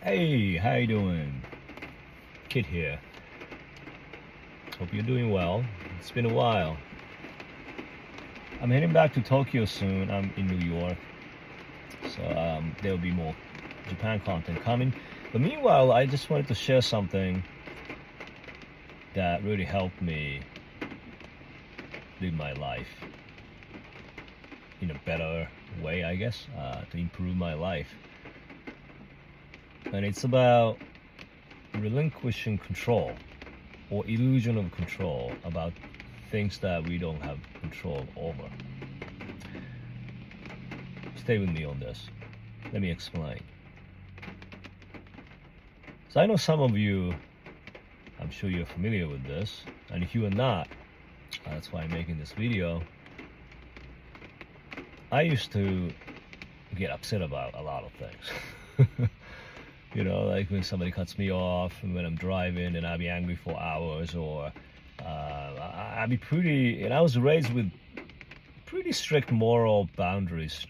Hey, how you doing? Kid here. Hope you're doing well. It's been a while. I'm heading back to Tokyo soon. I'm in New York, so there'll be more Japan content coming. But meanwhile, I just wanted to share something that really helped me live my life in a better way, I guess, to improve my life. And it's about relinquishing control or illusion of control about things that we don't have control over. Stay with me on this. Let me explain. So I know some of you, I'm sure you're familiar with this, and if you are not, that's why I'm making this video. I used to get upset about a lot of things. You know, like when somebody cuts me off, and when I'm driving, and I'd be angry for hours, or I'd be pretty. And I was raised with pretty strict moral boundaries,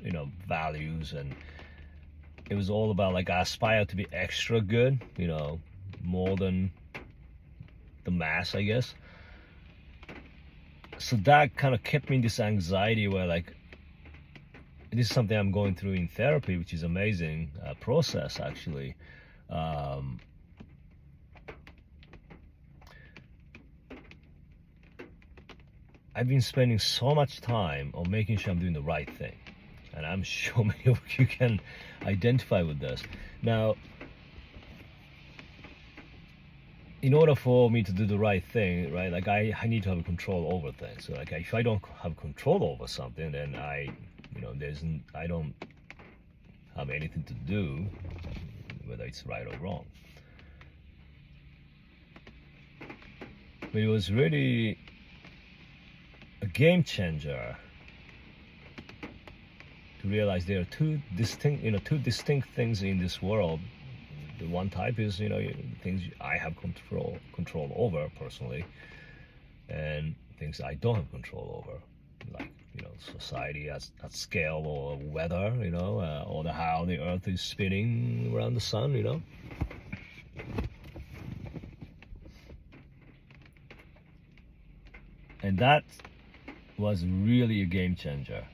values, and it was all about like I aspire to be extra good, more than the mass, I guess. So that kind of kept me in this anxiety where like this is something I'm going through in therapy, which is amazing process actually. I've been spending so much time on making sure I'm doing the right thing, and I'm sure many of you can identify with this. Now, in order for me to do the right thing, right, like I need to have control over things. So like if I don't have control over something, then I don't have anything to do, whether it's right or wrong. But it was really a game changer to realize there are two distinct things in this world. The one type is, things I have control over personally, and things I don't have control over, like, society at scale, or weather, or how the earth is spinning around the sun, And that was really a game changer.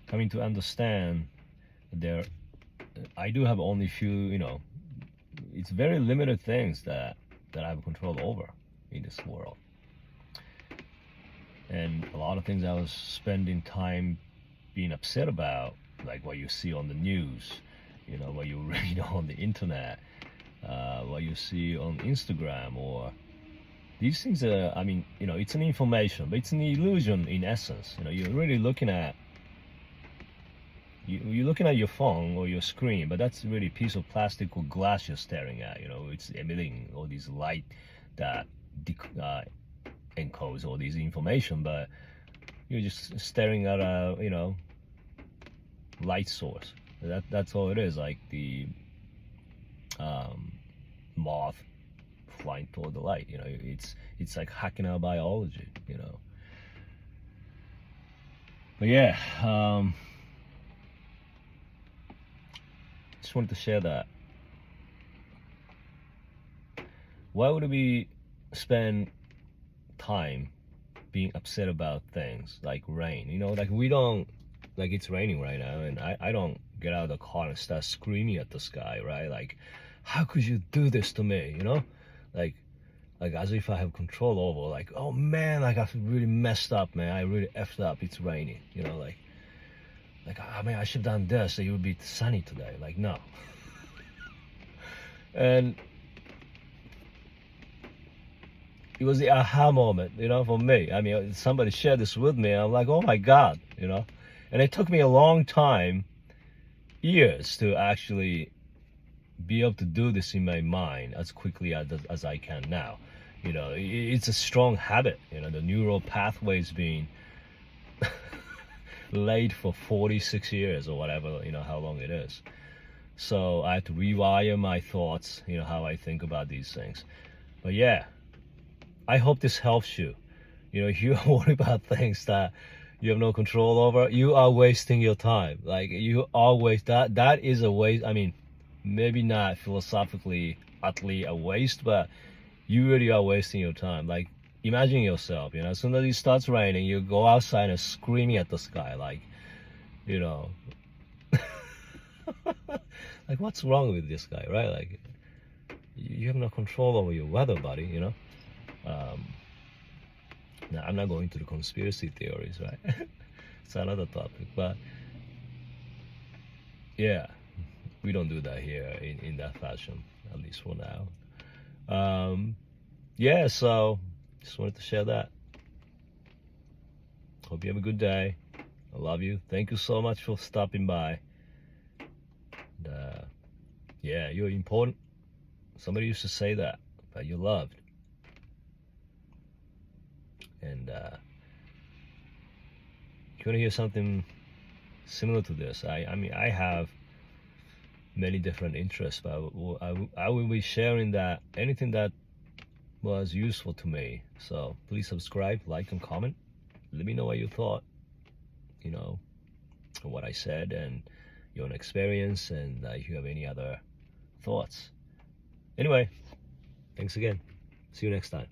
Coming to understand that I do have only few, it's very limited things that I have control over in this world. And a lot of things I was spending time being upset about, like what you see on the news, what you read on the internet, what you see on Instagram, or these things are, it's an information, but it's an illusion in essence. You're really looking at, you're looking at your phone or your screen, but that's really a piece of plastic or glass you're staring at. It's emitting all these light that encodes all these information, but you're just staring at a light source. That's all it is. Like the moth flying toward the light. It's like hacking our biology. But yeah, just wanted to share that. Why would we spend time being upset about things like rain? Like we don't, like it's raining right now, and I don't get out of the car and start screaming at the sky, right? Like, how could you do this to me? Like as if I have control over, like, oh man, like I've really messed up, man. I really effed up. It's raining, like I mean, I should have done this, so it would be sunny today. Like, no. And it was the aha moment, for me. I mean, somebody shared this with me, and I'm like, oh my God, And it took me a long time, years, to actually be able to do this in my mind as quickly as I can now. It's a strong habit. The neural pathways being laid for 46 years or whatever, how long it is. So I have to rewire my thoughts, how I think about these things. But yeah, I hope this helps you. If you're worried about things that you have no control over, you are wasting your time. Like you always that is a waste. I mean, maybe not philosophically utterly a waste, but you really are wasting your time. Like imagine yourself, as soon as it starts raining, you go outside and screaming at the sky, like, like what's wrong with this guy, right? Like you have no control over your weather, buddy. Now I'm not going to the conspiracy theories, right? It's another topic, but yeah, we don't do that here in that fashion, at least for now. Yeah, so just wanted to share that. Hope you have a good day. I love you. Thank you so much for stopping by. And, yeah, you're important. Somebody used to say that you're loved. And if you want to hear something similar to this, I mean, I have many different interests, but I will be sharing that anything that was useful to me. So please subscribe, like, and comment. Let me know what you thought, what I said, and your own experience, and if you have any other thoughts. Anyway, thanks again. See you next time.